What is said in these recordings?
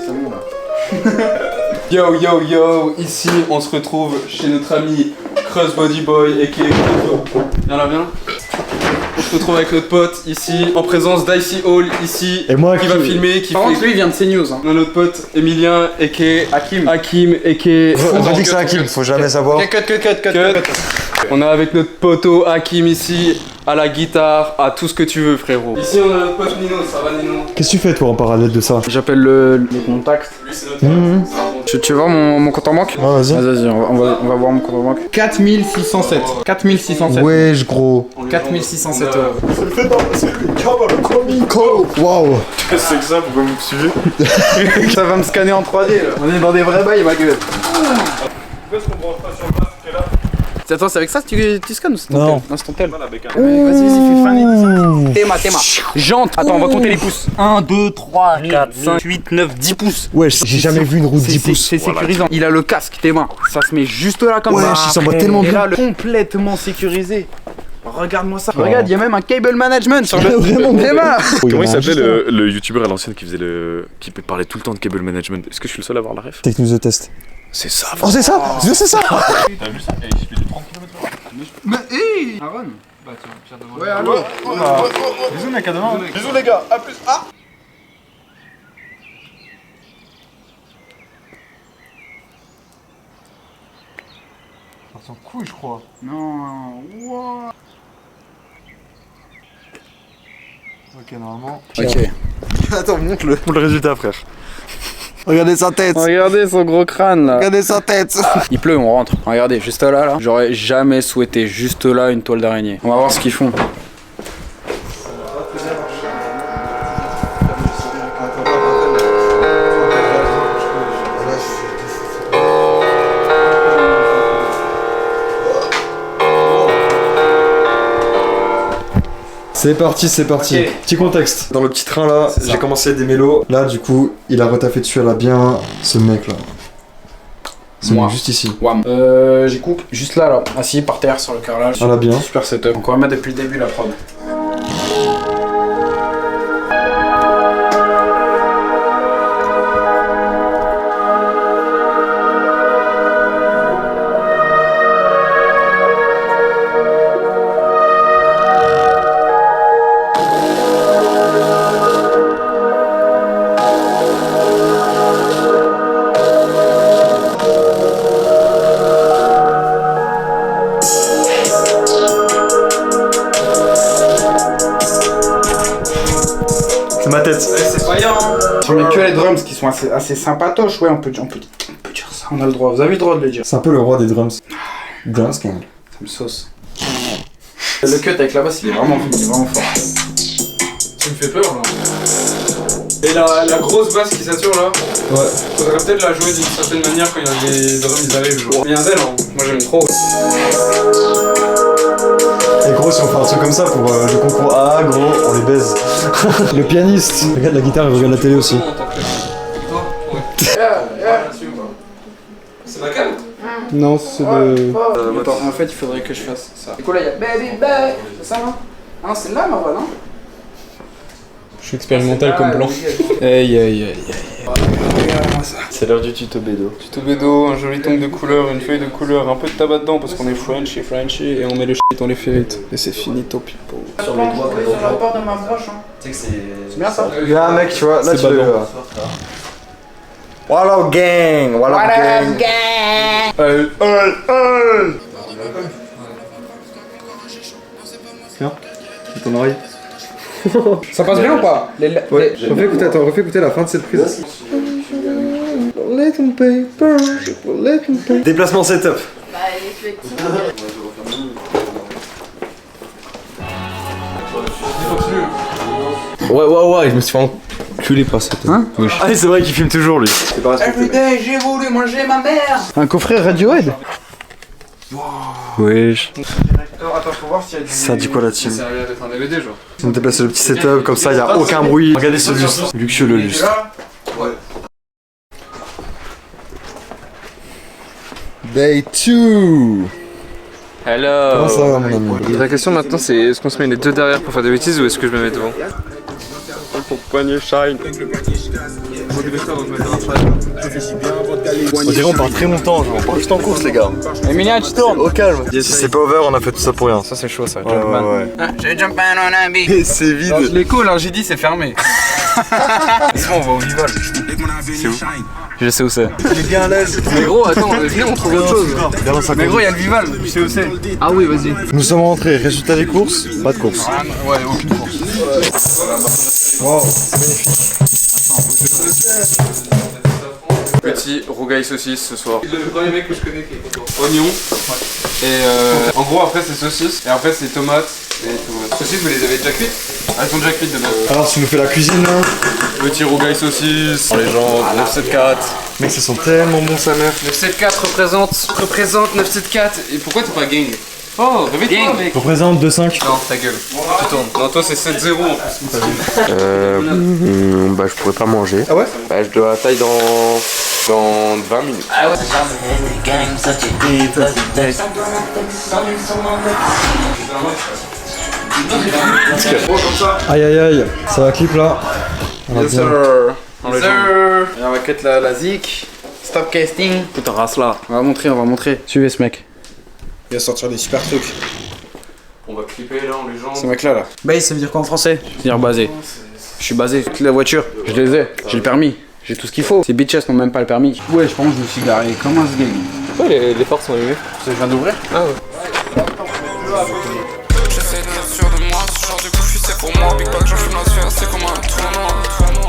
C'est bon là. Yo yo yo, ici on se retrouve chez notre ami Crossbody Boy aka Viens là, viens. On se retrouve avec notre pote ici en présence d'Icy Hall ici et moi qui va filmer, qui Par contre lui il vient de CNews hein. On a notre pote Emilien aka Hakim aka on dit que c'est Hakim, faut jamais savoir. Cut. On a avec notre poteau Hakim ici, à la guitare, à tout ce que tu veux frérot. Ici on a notre pote Nino, ça va Nino? Qu'est-ce que tu fais toi en parallèle de ça? J'appelle le contact. Lui c'est notre Tu veux voir mon compte en banque? Ah vas-y. Vas-y, on va voir mon compte en banque. 4607. 4607. Wesh gros. 4607 €. C'est le fait d'embrasser le câble à la comico. Waouh. C'est que ça, pourquoi vous me suivez? Ça va me scanner en 3D là. On est dans des vrais bails ma gueule. Pourquoi est-ce qu'on branche pas sur le masque qui est là? Attends, c'est avec ça que tu scannes ou c'est ton Non. tel? Non, c'est ton tel. Voilà, avec un. Vas-y, fais fin d'édition. Théma. Jante. Attends, on va compter les pouces. 1, 2, 3, 4, 5, 8, 9, 10 pouces. Wesh, j'ai jamais vu une roue de 10 pouces. C'est sécurisant. Il a le casque, tes mains. Ça se met juste là comme ça. Wesh, il s'en va tellement Et bien. là, complètement sécurisé. Regarde-moi ça. Regarde, il y a même un cable management sur le Vraiment Théma. Comment il s'appelait le youtubeur à l'ancienne qui faisait qui parlait tout le temps de cable management? Est-ce que je suis le seul à avoir la ref? Take News the test. C'est ça. Oh c'est ça. C'est ça. T'as vu ça? Il suffit de 30 km/h. Mais hé Aaron. Bah tiens, Pierre de Ouais, allô. Bisous mec, à demain. Bisous les gars, à plus. Ah. Ça s'en couille je crois. Non. Wow. Ok normalement. Ok. Attends montre-le. Pour le résultat frère. Regardez sa tête. Regardez son gros crâne là. Regardez sa tête. Il pleut, on rentre. Regardez, juste là. J'aurais jamais souhaité juste là une toile d'araignée. On va voir ce qu'ils font. C'est parti. Ok. Petit contexte. Dans le petit train là, j'ai commencé des mélos. Là du coup, il a retaffé dessus à la bien ce mec là. Ce Moi. mec juste ici. Wam. J'ai coupe juste là, assis par terre sur le carrelage. À la bien. Super setup. Donc on va mettre depuis le début la prod. C'est ma tête. C'est paillant. On met que les drums qui sont assez sympatoches. Ouais, on peut dire ça. On a le droit. Vous avez le droit de le dire. C'est un peu le roi des drums. Drums King. Ça me sauce. Le cut avec la basse, il est vraiment fort. Tu me fais peur là. Et la grosse basse qui sature là, Ouais. faudrait peut-être la jouer d'une certaine manière quand il y a les drums ils arrivent. Genre. Bien d'elle, hein. Moi j'aime trop. Et gros, si on fait un truc comme ça pour le concours A, gros, on les baise. Le pianiste regarde la guitare et regarde la télé aussi. Toi? Ouais. C'est ma cam? Non, c'est de... Attends, en fait, il faudrait que je fasse ça. Du coup, là, il y a Baby Baby. C'est ça, non? Ah non, c'est là, ma voix, non? Je suis expérimental comme blanc. Aïe. Regarde-moi ça. C'est l'heure du tuto bédo. Tuto bédo, un joli ton de couleur, une feuille de couleur, un peu de tabac dedans parce qu'on est French et on met le shit, on les fait et c'est fini, tant pis. Sur le rapport de ma broche, hein. C'est bien ça. Il y a un mec, tu vois, là C'est tu pas le... bon. Wallow gang. Tiens, ton oreille. Ça passe bien ou pas? Ouais, refais écouter la fin de cette prise. Déplacement setup. Bah, effectivement. Ouais, je me suis fait enculer par cette. Hein? Ah, c'est vrai qu'il filme toujours lui. C'est pas respecté. Everyday, j'ai voulu manger ma mère. Un coffret Radiohead. Wesh. Attends, faut voir s'il y a du... Ça dit quoi la team? Ça a l'air d'être un DVD genre. On déplace le petit setup, comme ça il y a aucun bruit. Regardez ce lustre. Luxueux le lustre. Ouais. Day 2. Hello. Comment ça va mon ami? La question maintenant c'est est-ce qu'on se met les deux derrière pour faire des bêtises ou est-ce que je me mets devant? Ton poignet shine. On dirait on part très longtemps, genre on part juste en course les gars. Emilien, tu tournes. Au calme. Si c'est pas over, on a fait tout ça pour rien. Ça c'est chaud ça, Ouais, ouais. J'ai jump on un big. Et c'est vide. Je l'ai cool, hein, j'ai dit c'est fermé. C'est bon, on va au Vival. C'est où? Je sais où c'est. Il est bien à l'aise. Mais gros, attends, viens on trouve autre chose. Viens dans sa Mais gros, il y a le Vival, je sais où c'est. Ah oui, vas-y. Nous sommes rentrés, résultat des courses, pas de course. Ouais, aucune course. Wow. Petit rougail saucisse ce soir. Le premier mec que je connais qui est content. Oignon. Et en gros après c'est saucisse et après c'est tomates et tomates. Saucisses vous les avez déjà cuites? Elles sont déjà cuites de base. Alors tu nous fais la cuisine là. Petit rougail saucisse. Les gens 974. Mec ça sent tellement bon sa mère. 974 représente 974. Et pourquoi t'es pas gang? Oh, réveille-toi mec. Représente 2-5. Non, ta gueule. Tu tournes. Non, toi c'est 7-0 en plus. Bah je pourrais pas manger. Ah ouais? Bah je dois taille dans 20 minutes. Ah ouais. Aïe aïe aïe, ça va clip là. Yes sir. Yes, sir. Et on va cut la zik. Stop casting. Putain, race là. On va montrer. Suivez ce mec. Il va sortir des super trucs. On va clipper là en légende. Ce mec là. Base, ça veut dire quoi en français? Ça veut dire basé. Je suis basé. Toute la voiture, je les ai. J'ai le permis. J'ai tout ce qu'il faut. Ces bitches n'ont même pas le permis. Ouais, je pense que je me suis garé. Comment ce game? Pourquoi les portes sont allumées? Je viens d'ouvrir. Ah ouais. J'essaie d'être sûr de moi, ce genre de coup c'est pour moi. Big Bang, j'en fume la sphère, c'est comme un tournoi.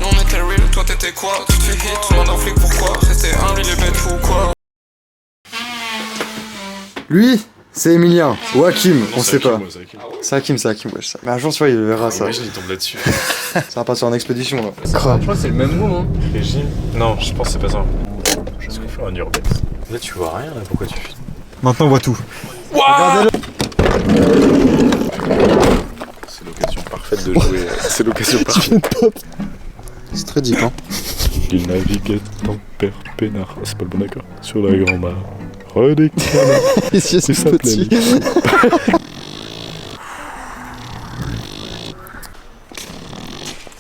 Nous on était real, toi t'étais quoi? Tu te fais hit, tout le monde en flic, pourquoi? Rester un, il est bête fou ou quoi? Lui, c'est Emilien. Ou Hakim, on sait pas. C'est Hakim, wesh. Ça. Mais un jour, tu vois, il verra ça. Imagine, il tombe là-dessus. Ça va partir en expédition là. Je crois que c'est le même mot, hein. Régime? Non, je pense que c'est pas ça. Je sais qu'il fait un urbex. Là, tu vois rien, là, pourquoi tu filmes? Maintenant, on voit tout. C'est l'occasion parfaite de jouer. C'est l'occasion parfaite. C'est très deep, hein. Il naviguait en père peinard. Ah, c'est pas le bon accord. Sur la grand-mare. Des canards. Ici, c'est ça, petit.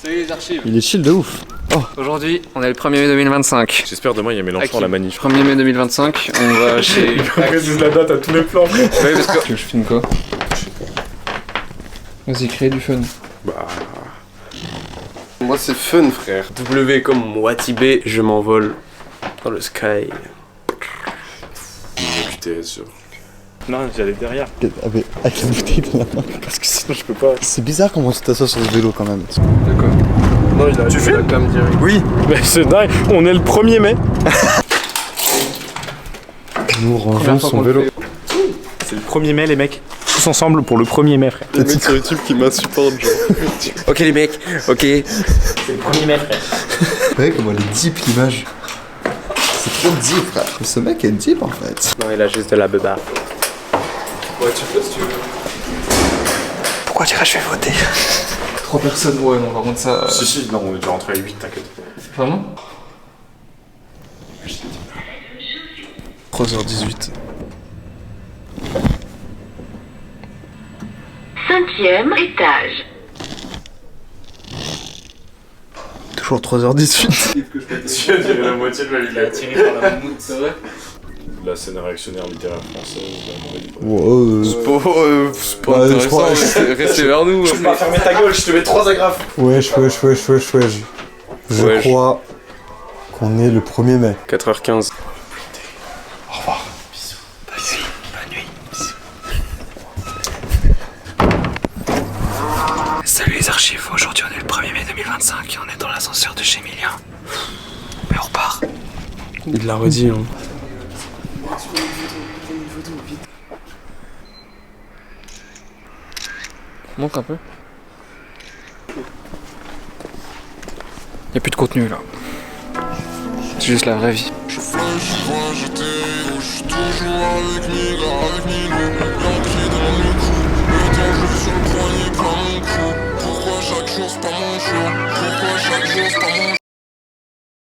Salut les archives. Il est chill de ouf. Aujourd'hui, on est le 1er mai 2025. J'espère demain, il y a Mélenchon à la manif. 1er mai 2025, on va chez... Précise la date à tous les plans. Ouais, parce que... Tu veux que je filme quoi? Vas-y, crée du fun. Bah... Moi c'est fun frère. W comme Watibé, je m'envole dans le sky. QTS sur... Non, j'allais derrière. Avec la bouteille dans la main. Parce que sinon je peux pas. C'est bizarre comment tu t'assois sur le vélo quand même. D'accord. Non, il a tu fais quand même direct. Oui. Mais c'est dingue, on est le 1er mai. Nous rangeons son vélo. C'est le 1er mai les mecs. Tous ensemble pour le 1er mai frère. Les mecs sur YouTube qui m'insupportent genre. Ok les mecs, ok. C'est le 1er mai frère. Vous voyez comment elle est deep l'image. C'est trop deep frère. Ce mec est deep en fait. Non, il a juste de la beba. Ouais, tu peux si tu veux. Pourquoi tu je vais voter? 3 personnes, ouais, non, par contre ça... Si, non, on est déjà rentré à 8, t'inquiète. Vraiment? 3h18. 5e étage. Toujours 3h18. Tu as tiré la moitié de ma vie. Il a tiré par la moumoute, c'est vrai? La scène réactionnaire littéraire française. C'est pas intéressant, restez vers nous. Tu peux pas fermer ta gueule, je te mets 3 agrafes. Wesh. Je crois qu'on est le 1er mai. 4h15. Salut les archives, aujourd'hui on est le 1er mai 2025 et on est dans l'ascenseur de chez Emilien. Mais on repart. Il l'a redit hein. Monte un peu. Y'a plus de contenu là. C'est juste la vraie vie. Je flash, je vois, je suis toujours avec Mila, l'entrée dans le cou. Le danger sur le poignet, pas mon cou. Pourquoi chaque jour c'est pas mon jour? Pourquoi chaque jour c'est pas mon jour?